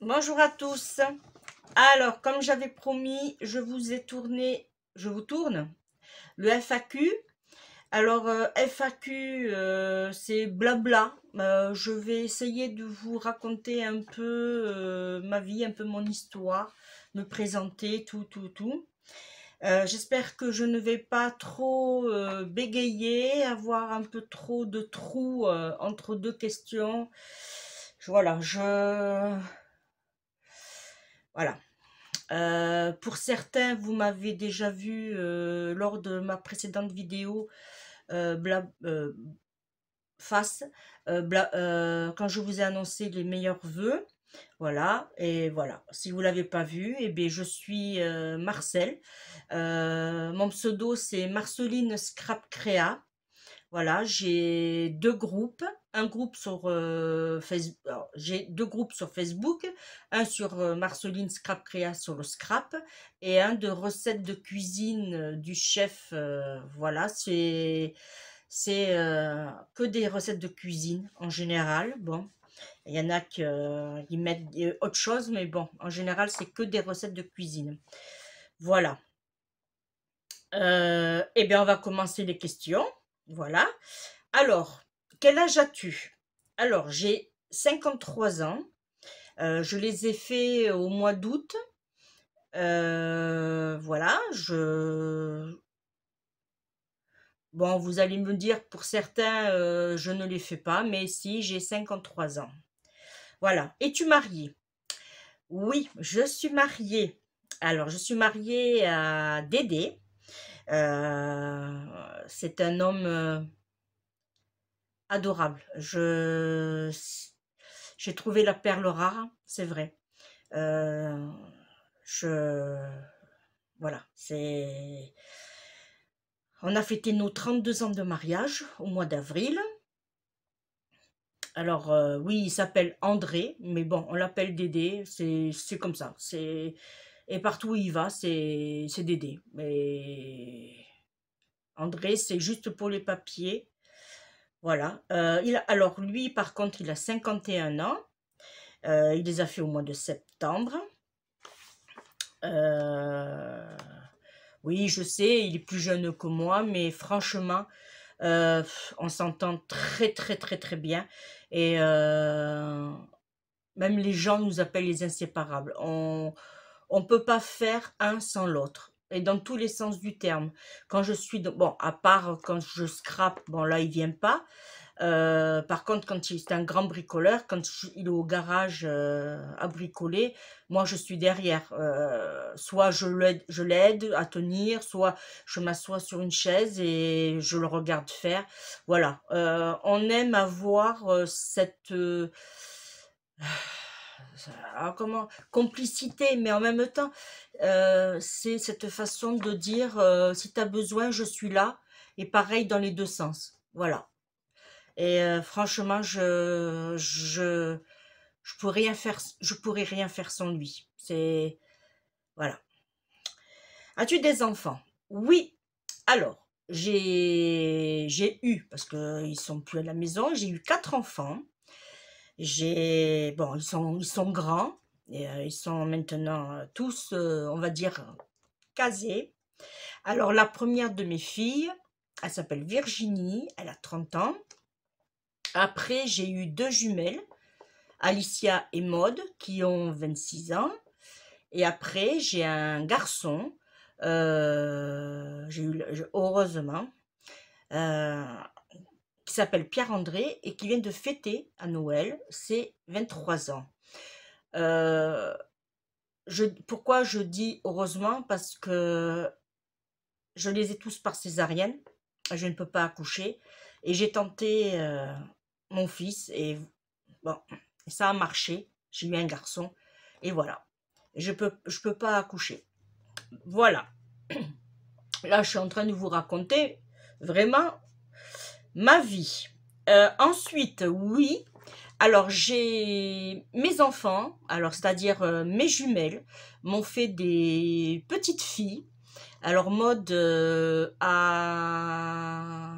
Bonjour à tous. Alors, comme j'avais promis, je vous tourne le FAQ. Alors, FAQ, c'est blabla. Je vais essayer de vous raconter un peu ma vie, un peu mon histoire, me présenter, tout. J'espère que je ne vais pas trop bégayer, avoir un peu trop de trous entre deux questions. Voilà. Pour certains, vous m'avez déjà vu lors de ma précédente vidéo bla- face, quand je vous ai annoncé les meilleurs vœux. Voilà, et voilà. Si vous l'avez pas vu, eh bien, je suis Marcel. Mon pseudo, c'est Marceline Scrap Créa. Voilà, j'ai deux groupes. Un groupe sur Facebook. J'ai deux groupes sur Facebook. Un sur Marceline Scrap Créa sur le scrap. Et un de recettes de cuisine du chef. Voilà, c'est que des recettes de cuisine en général. Bon, il y en a qui mettent autre chose, mais bon, en général, c'est que des recettes de cuisine. Voilà. Eh bien, on va commencer les questions. Voilà. Alors, quel âge as-tu? Alors, j'ai 53 ans. Je les ai faits au mois d'août. Voilà, Bon, vous allez me dire, pour certains, je ne les fais pas, mais si, j'ai 53 ans. Voilà. Es-tu marié? Oui, je suis mariée. Alors, je suis mariée à Dédé. C'est un homme adorable. J'ai trouvé la perle rare, c'est vrai. Euh, je, voilà, on a fêté nos 32 ans de mariage au mois d'avril. Alors, oui, il s'appelle André, mais bon, on l'appelle Dédé, c'est comme ça. Et partout où il va, c'est Dédé. Mais André, c'est juste pour les papiers. Voilà. Alors, lui, par contre, il a 51 ans. Il les a fait au mois de septembre. Euh, oui, je sais, il est plus jeune que moi, mais franchement, on s'entend très bien. Et même les gens nous appellent les inséparables. On peut pas faire un sans l'autre. Et dans tous les sens du terme. Quand je suis, bon, à part quand je scrape, bon là il vient pas. Par contre, c'est un grand bricoleur, quand il est au garage à bricoler, moi je suis derrière. Soit je l'aide à tenir, soit je m'assois sur une chaise et je le regarde faire. Voilà. On aime avoir cette comment complicité, mais en même temps, c'est cette façon de dire si tu as besoin, je suis là. Et pareil dans les deux sens. Voilà. Et franchement, je pourrais rien faire sans lui. C'est voilà. As-tu des enfants? Oui. Alors, j'ai eu parce que ils sont plus à la maison. J'ai eu quatre enfants. Bon, ils sont grands et ils sont maintenant tous, on va dire, casés. Alors, la première de mes filles, elle s'appelle Virginie. Elle a 30 ans. Après, j'ai eu deux jumelles. Alicia et Maude, qui ont 26 ans. Et après, j'ai un garçon, heureusement, euh, qui s'appelle Pierre-André et qui vient de fêter à Noël ses 23 ans. Euh, Pourquoi je dis heureusement? Parce que je les ai tous par césarienne. Je ne peux pas accoucher. Et j'ai tenté mon fils et bon, ça a marché. J'ai eu un garçon et voilà. Je peux pas accoucher. Voilà. Là, je suis en train de vous raconter vraiment ma vie. Ensuite, oui. Alors, j'ai mes enfants, alors c'est-à-dire mes jumelles, m'ont fait des petites filles. Alors, mode A,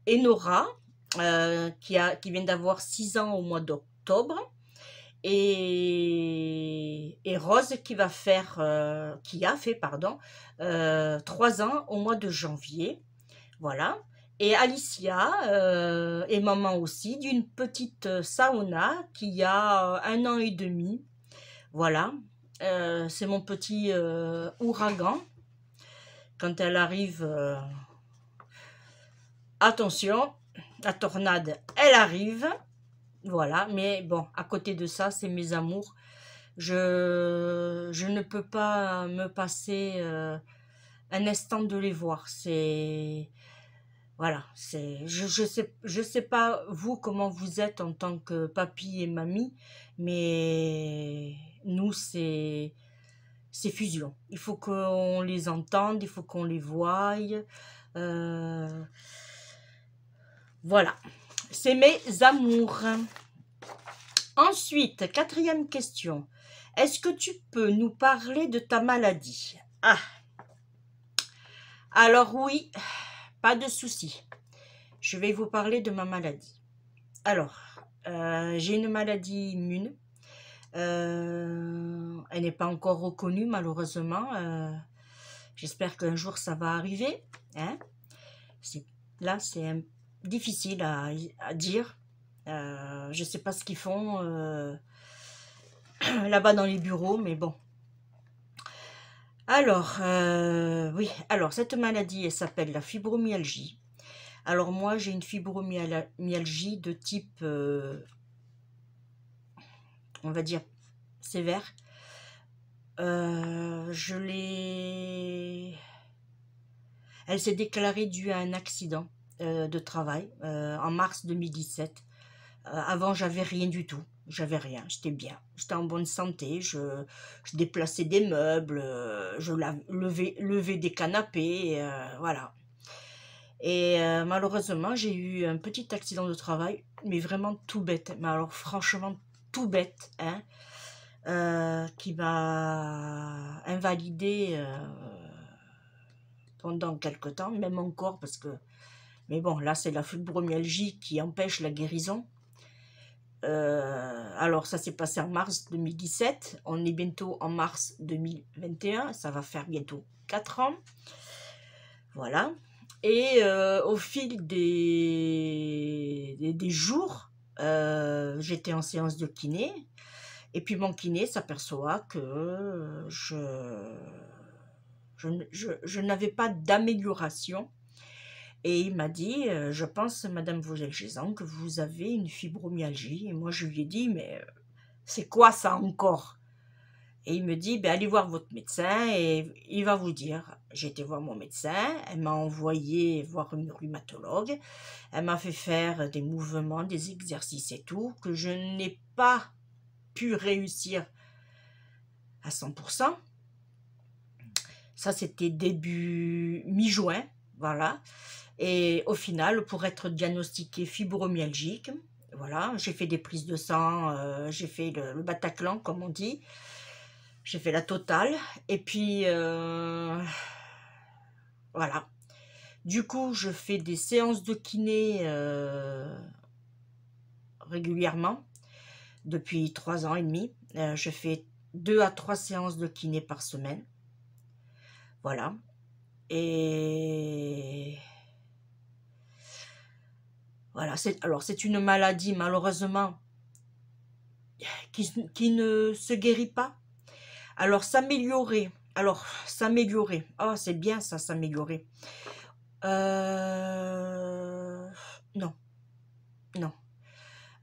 Enora, qui vient d'avoir 6 ans au mois d'octobre. et Rose qui a fait, pardon, 3 ans au mois de janvier. Voilà. Et Alicia est maman aussi d'une petite Saona qui a 1 an et demi. Voilà. C'est mon petit ouragan. Quand elle arrive, attention, la tornade, elle arrive. Voilà, mais bon, à côté de ça, c'est mes amours. Je ne peux pas me passer un instant de les voir. C'est voilà, je sais pas vous comment vous êtes en tant que papy et mamie, mais nous c'est fusion. Il faut qu'on les entende, il faut qu'on les voie. Euh, voilà, c'est mes amours. Ensuite, quatrième question. Est-ce que tu peux nous parler de ta maladie? Ah, alors oui, pas de souci. Je vais vous parler de ma maladie. Alors, j'ai une maladie immune. Elle n'est pas encore reconnue malheureusement. J'espère qu'un jour ça va arriver. Hein. Là, c'est difficile à dire. Je ne sais pas ce qu'ils font là-bas dans les bureaux, mais bon. Alors, oui, alors cette maladie, elle s'appelle la fibromyalgie. Alors moi, j'ai une fibromyalgie de type, on va dire, sévère. Je l'ai... Elle s'est déclarée due à un accident de travail en mars 2017. Avant, j'avais rien du tout. J'avais rien, j'étais bien. J'étais en bonne santé, je déplaçais des meubles, je levais des canapés, voilà. Et malheureusement, j'ai eu un petit accident de travail, mais vraiment tout bête. Mais alors franchement, tout bête, hein, qui m'a invalidée pendant quelque temps, même encore, parce que... Mais bon, là, c'est la fibromyalgie qui empêche la guérison. Alors, ça s'est passé en mars 2017. On est bientôt en mars 2021. Ça va faire bientôt 4 ans. Voilà. Et au fil des jours, j'étais en séance de kiné. Et puis mon kiné s'aperçoit que je n'avais pas d'amélioration. Et il m'a dit, je pense, Madame Vogel-Gézan, que vous avez une fibromyalgie. Et moi, je lui ai dit, mais c'est quoi ça encore? Et il me dit, ben, allez voir votre médecin et il va vous dire. J'ai été voir mon médecin, elle m'a envoyé voir une rhumatologue. Elle m'a fait faire des mouvements, des exercices et tout, que je n'ai pas pu réussir à 100%. Ça, c'était début mi-juin, voilà. Et au final, pour être diagnostiquée fibromyalgique, voilà, j'ai fait des prises de sang, j'ai fait le Bataclan, comme on dit. J'ai fait la totale. Et puis, voilà. Du coup, je fais des séances de kiné régulièrement, depuis 3 ans et demi. Je fais 2 à 3 séances de kiné par semaine. Voilà. Et... Voilà, alors c'est une maladie malheureusement qui ne se guérit pas. Alors s'améliorer, oh c'est bien ça, s'améliorer. Non, non.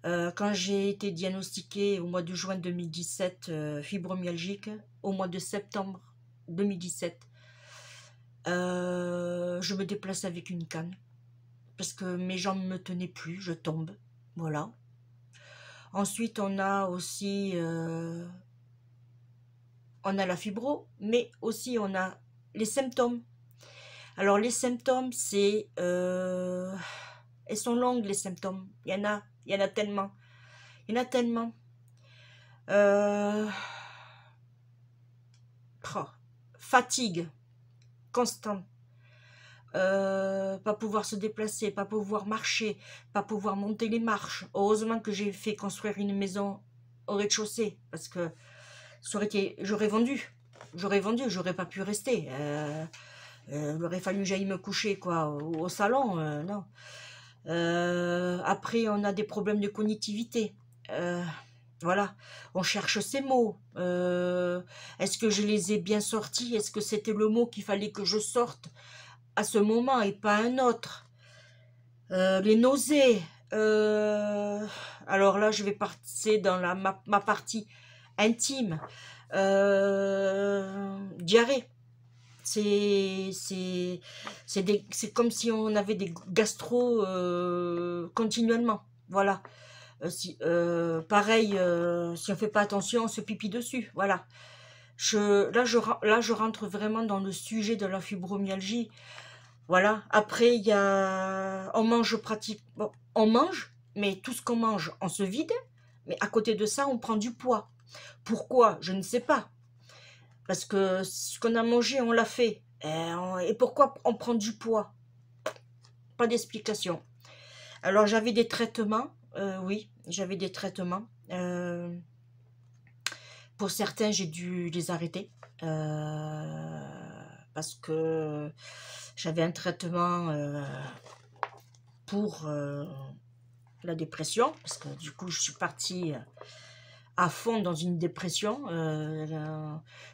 Quand j'ai été diagnostiquée au mois de juin 2017, fibromyalgique, au mois de septembre 2017, je me déplaçais avec une canne. Parce que mes jambes ne me tenaient plus, je tombe, voilà. Ensuite, on a aussi, on a la fibro, mais aussi on a les symptômes. Alors les symptômes, c'est, elles sont longues les symptômes. Il y en a tellement, il y en a tellement. Fatigue constante. Pas pouvoir se déplacer, pas pouvoir marcher, pas pouvoir monter les marches. Heureusement que j'ai fait construire une maison au rez-de-chaussée, parce que ça aurait été, j'aurais vendu, j'aurais pas pu rester. Il aurait fallu que j'aille me coucher, quoi, au salon, non. Après, on a des problèmes de cognitivité. Voilà, on cherche ces mots. Est-ce que je les ai bien sortis? Est-ce que c'était le mot qu'il fallait que je sorte à ce moment et pas un autre? Les nausées. Alors là, je vais passer dans ma partie intime. Diarrhée. C'est comme si on avait des gastro continuellement. Voilà. Pareil, si on fait pas attention, on se pipi dessus. Voilà. Là, je rentre vraiment dans le sujet de la fibromyalgie. Voilà. Après, il y a, on mange pratique, bon, on mange, mais tout ce qu'on mange, on se vide. Mais à côté de ça, on prend du poids. Pourquoi? Je ne sais pas. Parce que ce qu'on a mangé, on l'a fait. Et pourquoi on prend du poids? Pas d'explication. Alors j'avais des traitements, oui, j'avais des traitements. Pour certains, j'ai dû les arrêter. Parce que j'avais un traitement pour la dépression. Parce que du coup, je suis partie à fond dans une dépression,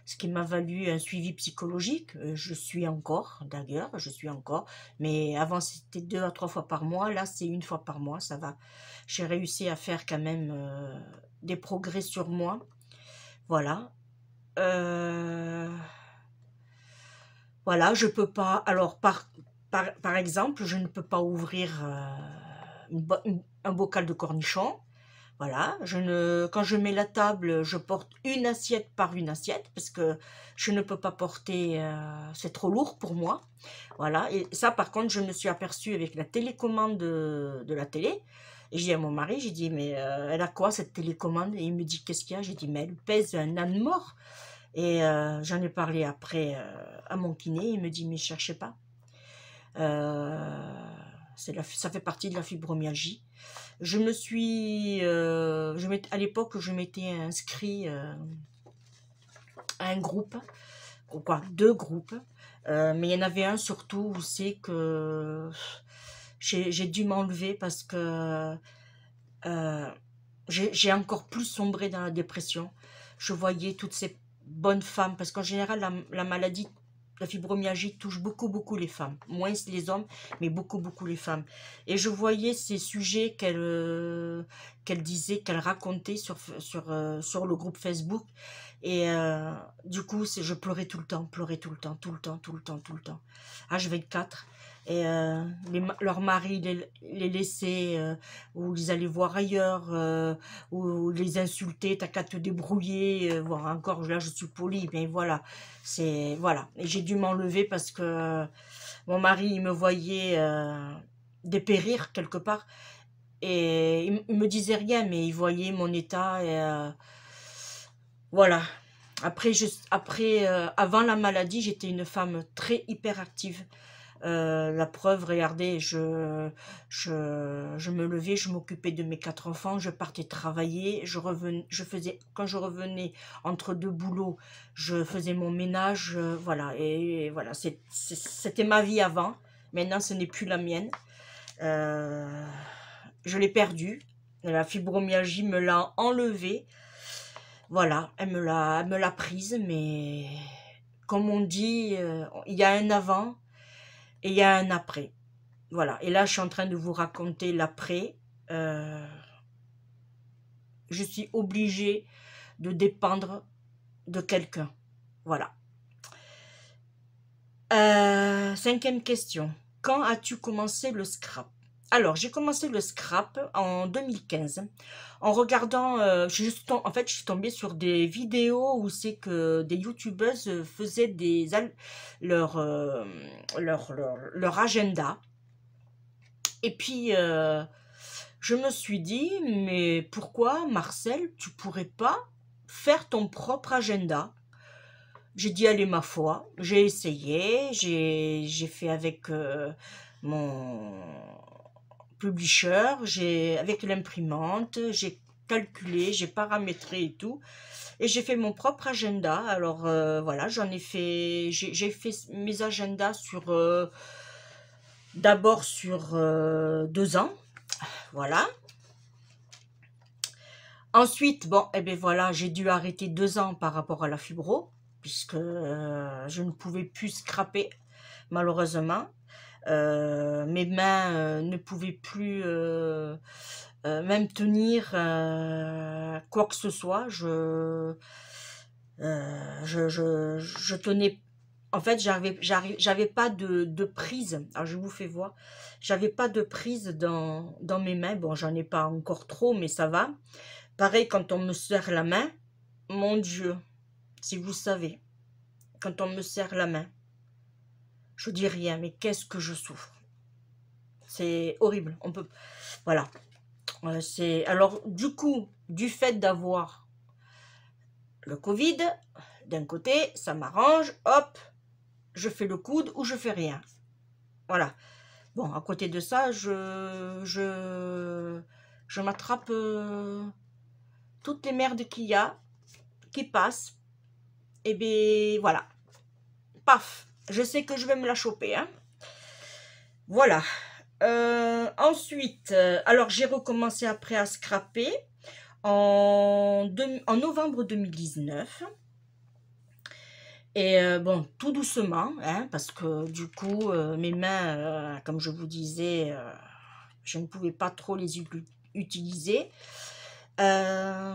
ce qui m'a valu un suivi psychologique. Je suis encore, d'ailleurs, je suis encore. Mais avant, c'était 2 à 3 fois par mois. Là, c'est 1 fois par mois, ça va. J'ai réussi à faire quand même des progrès sur moi. Voilà. Voilà, je peux pas. Alors, par exemple, je ne peux pas ouvrir un bocal de cornichons. Voilà, quand je mets la table, je porte une assiette par une assiette parce que je ne peux pas porter, c'est trop lourd pour moi. Voilà, et ça, par contre, je me suis aperçue avec la télécommande de la télé. Et j'ai dit à mon mari, j'ai dit, mais elle a quoi cette télécommande? Et il me dit, qu'est-ce qu'il y a? J'ai dit, mais elle pèse un âne mort. Et j'en ai parlé après à mon kiné. Il me dit, mais cherchez pas. Ça fait partie de la fibromyalgie. À l'époque, je m'étais inscrit à un groupe, ou quoi, 2 groupes, mais il y en avait un surtout où c'est que j'ai dû m'enlever parce que j'ai encore plus sombré dans la dépression. Je voyais toutes ces bonnes femmes, parce qu'en général, la maladie, la fibromyalgie touche beaucoup les femmes, moins les hommes, mais beaucoup les femmes. Et je voyais ces sujets qu'elle disait, qu'elle racontait sur le groupe Facebook. Et du coup, je pleurais tout le temps, H24. Et leur mari les laissait, ou ils allaient voir ailleurs, ou les insulter, t'as qu'à te débrouiller, voire encore, là je suis polie, mais voilà, voilà. Et j'ai dû m'enlever parce que mon mari, il me voyait dépérir quelque part, et il me disait rien, mais il voyait mon état, et voilà. Avant la maladie, j'étais une femme très hyperactive. La preuve, regardez, je me levais, je m'occupais de mes 4 enfants, je partais travailler, quand je revenais entre 2 boulots, je faisais mon ménage, voilà, et voilà, c'était ma vie avant. Maintenant, ce n'est plus la mienne. Je l'ai perdue. La fibromyalgie me l'a enlevée. Voilà, elle me l'a prise, mais comme on dit, il y a un avant et il y a un après. Voilà, et là, je suis en train de vous raconter l'après. Je suis obligée de dépendre de quelqu'un. Voilà. 5e question. Quand as-tu commencé le scrap? Alors, j'ai commencé le scrap en 2015 en regardant, en fait, je suis tombée sur des vidéos où c'est que des youtubeuses faisaient leur, leur agenda. Et puis, je me suis dit, mais pourquoi, Marcel, tu pourrais pas faire ton propre agenda? J'ai dit, allez, ma foi, j'ai essayé, j'ai fait avec mon publisher, avec l'imprimante, j'ai calculé, j'ai paramétré et tout. Et j'ai fait mon propre agenda. Alors voilà, j'ai fait mes agendas sur d'abord sur 2 ans. Voilà. Ensuite, bon, eh ben voilà, j'ai dû arrêter 2 ans par rapport à la fibro, puisque je ne pouvais plus scraper, malheureusement. Mes mains ne pouvaient plus même tenir quoi que ce soit. Je tenais. En fait, j'avais pas de prise. Alors, je vous fais voir. J'avais pas de prise dans mes mains. Bon, j'en ai pas encore trop, mais ça va. Pareil, quand on me serre la main, mon Dieu, si vous savez, quand on me serre la main, je dis rien, mais qu'est-ce que je souffre. C'est horrible. On peut, voilà. Alors du coup, du fait d'avoir le Covid, d'un côté, ça m'arrange. Hop, je fais le coude ou je fais rien. Voilà. Bon, à côté de ça, je m'attrape toutes les merdes qu'il y a, qui passent. Et bien voilà. Paf, je sais que je vais me la choper. Hein. Voilà. Ensuite, alors j'ai recommencé après à scraper en novembre 2019. Et bon, tout doucement, hein, parce que du coup, mes mains, comme je vous disais, je ne pouvais pas trop les utiliser.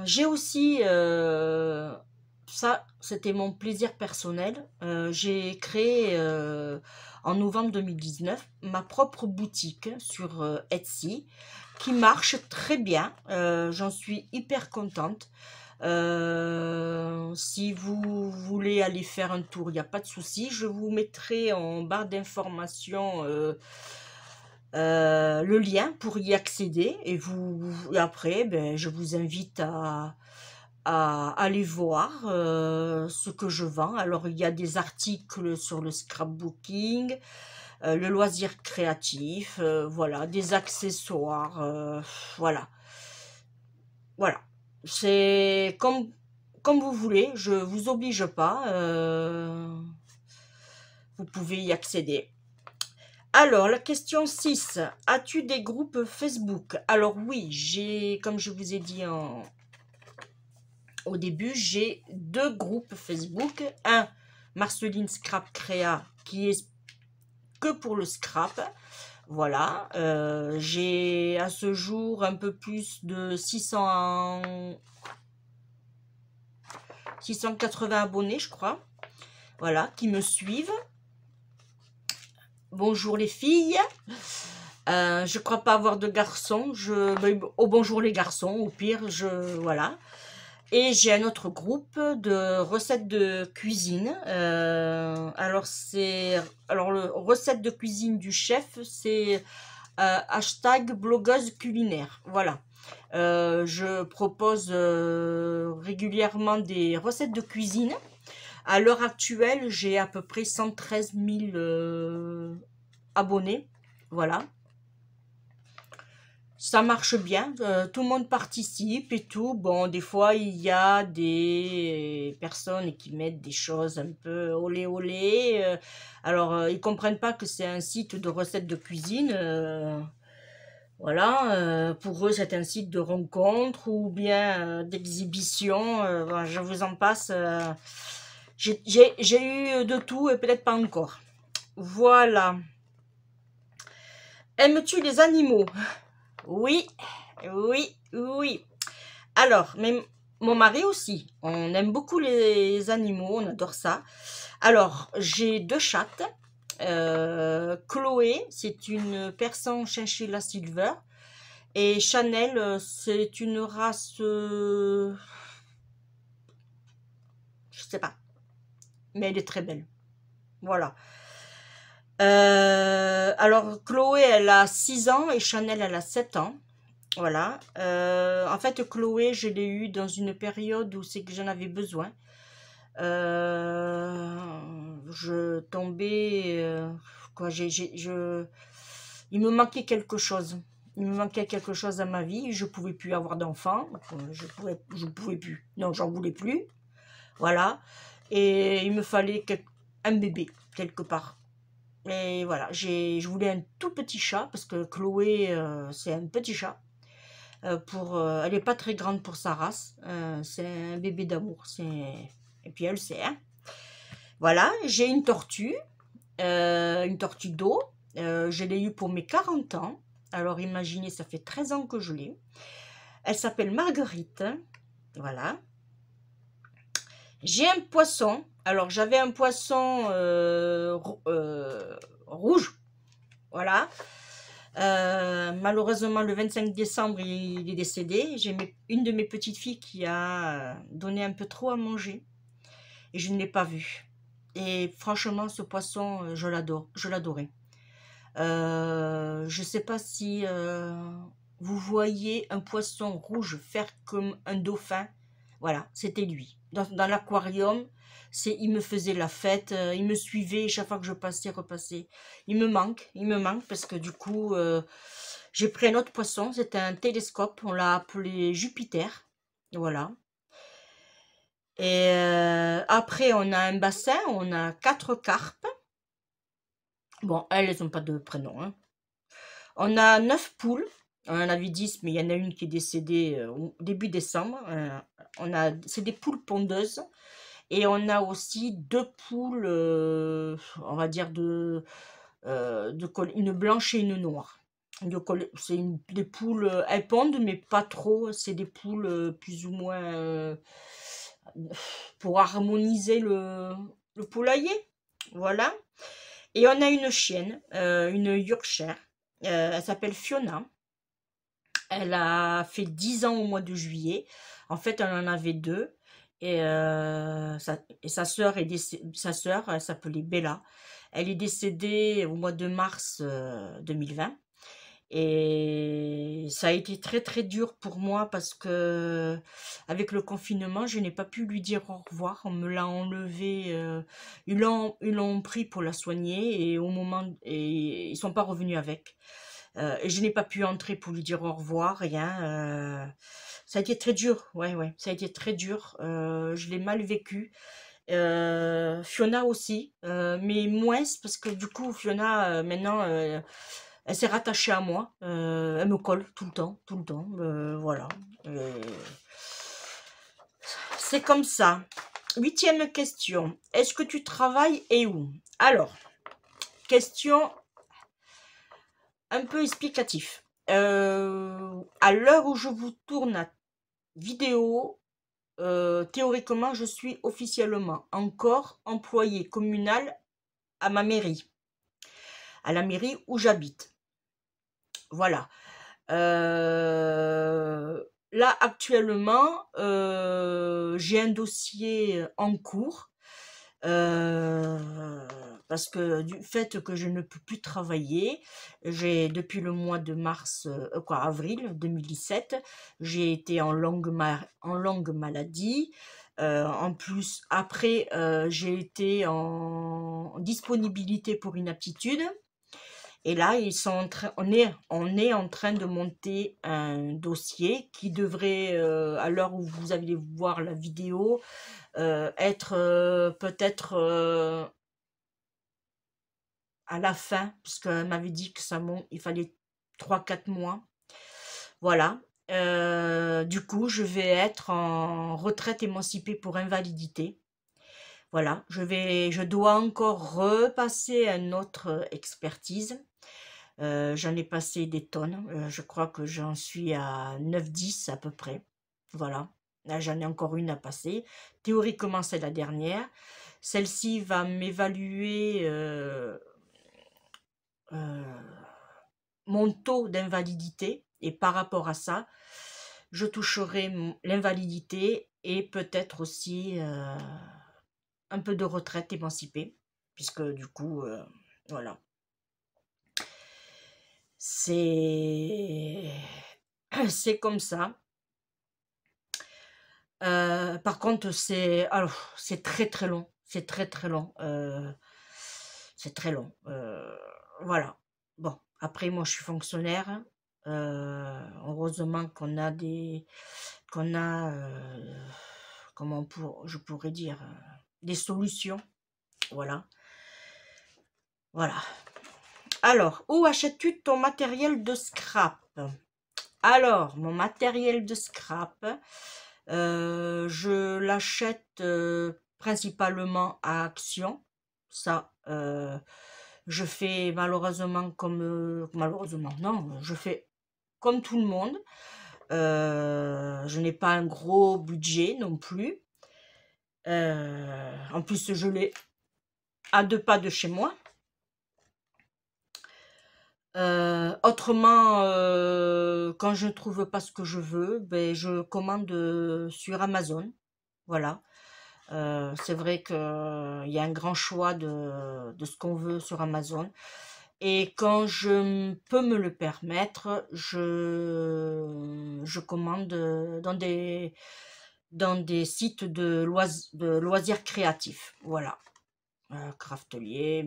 J'ai aussi, ça c'était mon plaisir personnel, j'ai créé en novembre 2019 ma propre boutique sur Etsy qui marche très bien, j'en suis hyper contente. Si vous voulez aller faire un tour, il n'y a pas de souci, je vous mettrai en barre d'informations le lien pour y accéder et après ben, je vous invite à aller voir ce que je vends. Alors il y a des articles sur le scrapbooking, le loisir créatif, voilà, des accessoires, voilà. Voilà, c'est comme vous voulez, je vous oblige pas, vous pouvez y accéder. Alors, la question 6. As-tu des groupes Facebook? Alors oui, comme je vous ai dit au début, j'ai 2 groupes Facebook. Un, Marceline Scrap Créa, qui est que pour le scrap. Voilà, j'ai à ce jour un peu plus de 680 abonnés, je crois. Voilà, qui me suivent. Bonjour les filles. Je crois pas avoir de garçons. Bonjour les garçons, au pire, voilà. Et j'ai un autre groupe de recettes de cuisine. Alors le recette de cuisine du chef, c'est hashtag blogueuse culinaire. Voilà. Je propose régulièrement des recettes de cuisine. À l'heure actuelle, j'ai à peu près 113 000 abonnés. Voilà. Ça marche bien, tout le monde participe et tout. Bon, des fois, il y a des personnes qui mettent des choses un peu olé olé. Alors, ils comprennent pas que c'est un site de recettes de cuisine. Voilà, pour eux, c'est un site de rencontre ou bien d'exhibition. Voilà, je vous en passe. J'ai eu de tout et peut-être pas encore. Voilà. Aimes-tu les animaux? Oui, oui, oui. Alors, mon mari aussi. On aime beaucoup les animaux, on adore ça. Alors, j'ai 2 chattes. Chloé, c'est une persan chinchilla silver. Et Chanel, c'est une race, je sais pas, mais elle est très belle. Voilà. Alors, Chloé, elle a 6 ans et Chanel, elle a 7 ans. Voilà. En fait, Chloé, je l'ai eue dans une période où c'est que j'en avais besoin. Je tombais, quoi, il me manquait quelque chose. Il me manquait quelque chose dans ma vie. Je pouvais plus avoir d'enfant. Je pouvais plus. Non, j'en voulais plus. Voilà. Et il me fallait un bébé, quelque part. Et voilà, je voulais un tout petit chat, parce que Chloé, c'est un petit chat. Elle n'est pas très grande pour sa race. C'est un bébé d'amour. Et puis elle sait, hein. Voilà, j'ai une tortue d'eau. Je l'ai eue pour mes 40 ans. Alors imaginez, ça fait 13 ans que je l'ai. Elle s'appelle Marguerite. Voilà. J'ai un poisson. Alors j'avais un poisson rouge. Voilà. Malheureusement, le 25 décembre, il est décédé. J'ai une de mes petites filles qui a donné un peu trop à manger. Et je ne l'ai pas vu. Et franchement, ce poisson, je l'adore. Je l'adorais. Je ne sais pas si vous voyez un poisson rouge faire comme un dauphin. Voilà, c'était lui. Dans l'aquarium, il me faisait la fête, il me suivait chaque fois que je passais, repassais. Il me manque parce que du coup, j'ai pris un autre poisson, c'était un télescope, on l'a appelé Jupiter. Voilà. Et après, on a un bassin, on a 4 carpes. Bon, elles n'ont pas de prénom, hein. On a 9 poules. On en avait 10, mais il y en a une qui est décédée au début décembre. C'est des poules pondeuses. Et on a aussi 2 poules, on va dire, une blanche et une noire. Des poules, elles pondent, mais pas trop. C'est des poules plus ou moins pour harmoniser le poulailler. Voilà. Et on a une chienne, une Yorkshire. Elle s'appelle Fiona. Elle a fait 10 ans au mois de juillet. En fait, elle en avait 2. Sa sœur, elle s'appelait Bella. Elle est décédée au mois de mars 2020. Et ça a été très très dur pour moi parce que avec le confinement, je n'ai pas pu lui dire au revoir. On me l'a enlevé. Ils l'ont pris pour la soigner et ils sont pas revenus avec. Et je n'ai pas pu entrer pour lui dire au revoir, rien. Ça a été très dur, ouais, ouais, ça a été très dur. Je l'ai mal vécu. Fiona aussi, mais moins parce que du coup, Fiona, maintenant, elle s'est rattachée à moi. Elle me colle tout le temps, tout le temps. Voilà. C'est comme ça. 8e question. Est-ce que tu travailles et où? Alors, question un peu explicatif. À l'heure où je vous tourne la vidéo, théoriquement, je suis officiellement encore employée communale à ma mairie, à la mairie où j'habite. Voilà. Là, actuellement, j'ai un dossier en cours. Parce que du fait que je ne peux plus travailler, depuis le mois de avril 2017, j'ai été en longue maladie. En plus, après, j'ai été en disponibilité pour inaptitude. Et là, on est en train de monter un dossier qui devrait, à l'heure où vous allez voir la vidéo, être peut-être à la fin, puisqu'elle m'avait dit que il fallait 3 4 mois. Voilà. Du coup, je vais être en retraite émancipée pour invalidité. Voilà. Je dois encore repasser une autre expertise. J'en ai passé des tonnes. Je crois que j'en suis à 9 10 à peu près. Voilà. Là, j'en ai encore une à passer. Théoriquement, c'est la dernière. Celle-ci va m'évaluer mon taux d'invalidité. Et par rapport à ça, je toucherai l'invalidité et peut-être aussi un peu de retraite émancipée. Puisque du coup, voilà. C'est comme ça. Par contre, c'est très très long. C'est très très long. C'est très long. Voilà. Bon, après, moi, je suis fonctionnaire. Heureusement qu'on a qu'on a, je pourrais dire, des solutions. Voilà, voilà. Alors, où achètes-tu ton matériel de scrap? Alors, mon matériel de scrap, je l'achète principalement à Action. Ça, je fais malheureusement comme... malheureusement, non, je fais comme tout le monde. Je n'ai pas un gros budget non plus. En plus, je l'ai à 2 pas de chez moi. Autrement, quand je ne trouve pas ce que je veux, ben, je commande sur Amazon. Voilà. C'est vrai qu'il y a un grand choix de ce qu'on veut sur Amazon. Et quand je peux me le permettre, je commande dans des sites de loisirs créatifs. Voilà. Craftelier,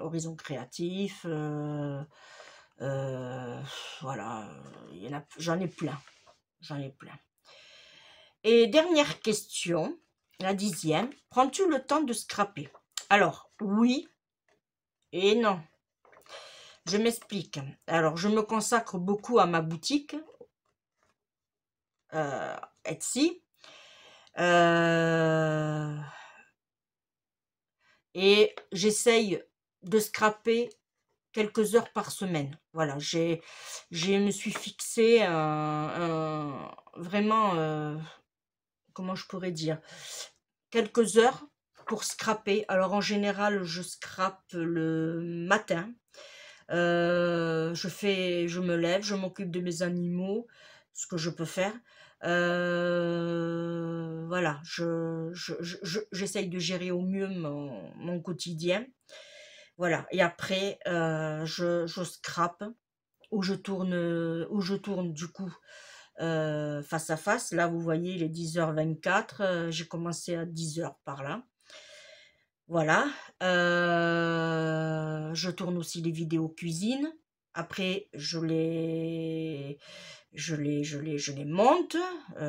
Horizon Créatif, voilà, j'en ai plein, j'en ai plein. Et dernière question, la 10e, prends-tu le temps de scraper? Alors, oui et non. Je m'explique. Alors, je me consacre beaucoup à ma boutique, Etsy, et j'essaye de scraper quelques heures par semaine. Voilà, je me suis fixé vraiment, comment je pourrais dire, quelques heures pour scraper. Alors en général, je scrape le matin. Je me lève, je m'occupe de mes animaux, ce que je peux faire. Voilà, j'essaye de gérer au mieux mon quotidien. Voilà, et après, je scrape ou je tourne du coup face à face. Là, vous voyez, il est 10h24, j'ai commencé à 10h par là. Voilà, je tourne aussi les vidéos cuisine. Après, je les monte,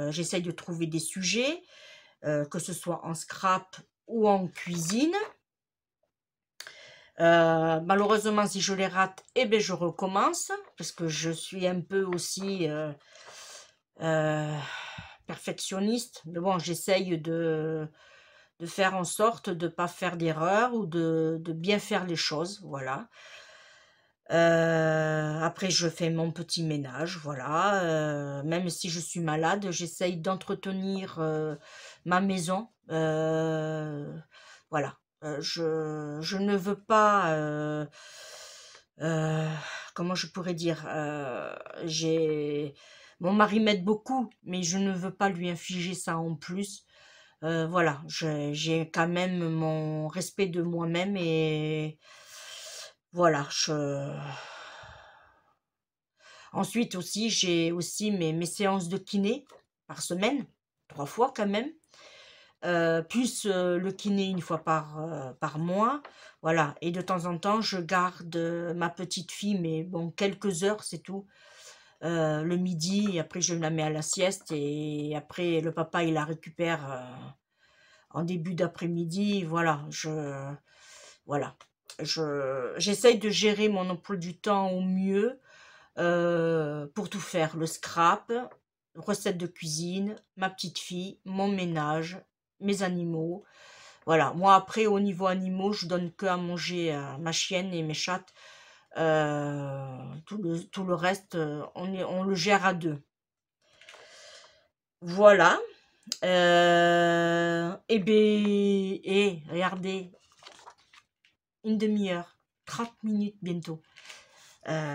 j'essaye de trouver des sujets, que ce soit en scrap ou en cuisine. Malheureusement, si je les rate, eh ben, je recommence, parce que je suis un peu aussi perfectionniste. Mais bon, j'essaye de faire en sorte de ne pas faire d'erreur ou de bien faire les choses. Voilà. Après, je fais mon petit ménage. Voilà. Même si je suis malade, j'essaye d'entretenir ma maison. Voilà. Je ne veux pas, euh, comment je pourrais dire, mon mari m'aide beaucoup, mais je ne veux pas lui infliger ça en plus. Voilà, j'ai quand même mon respect de moi-même et voilà. Ensuite aussi, j'ai aussi mes séances de kiné par semaine, 3 fois quand même. Plus le kiné une fois par mois. Voilà, et de temps en temps, je garde ma petite fille, mais bon, quelques heures, c'est tout. Le midi, et après je la mets à la sieste, et après le papa, il la récupère en début d'après-midi. Voilà, voilà. J'essaye de gérer mon emploi du temps au mieux pour tout faire. Le scrap, recettes de cuisine, ma petite fille, mon ménage, mes animaux. Voilà, moi après au niveau animaux, je donne que à manger à ma chienne et mes chattes. Tout le reste, on le gère à deux. Voilà. Et ben, et regardez, une demi-heure, 30 minutes bientôt.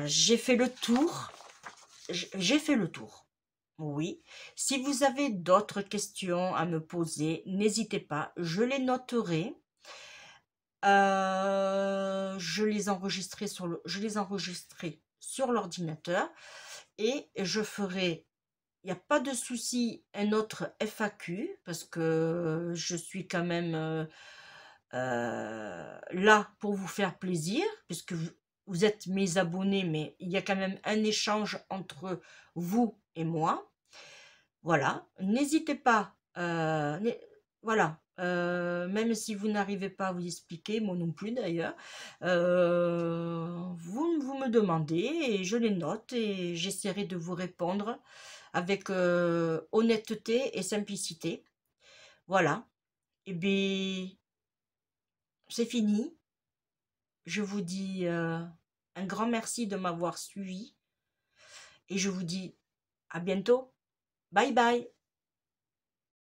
J'ai fait le tour. J'ai fait le tour. Oui. Si vous avez d'autres questions à me poser, n'hésitez pas. Je les noterai. Je les enregistrerai sur l'ordinateur et je ferai, il n'y a pas de souci, un autre FAQ parce que je suis quand même là pour vous faire plaisir puisque vous êtes mes abonnés, mais il y a quand même un échange entre vous et moi. Voilà, n'hésitez pas, voilà, même si vous n'arrivez pas à vous expliquer, moi non plus d'ailleurs, vous me demandez et je les note et j'essaierai de vous répondre avec honnêteté et simplicité. Voilà, et bien c'est fini. Je vous dis un grand merci de m'avoir suivi et je vous dis à bientôt. Bye bye.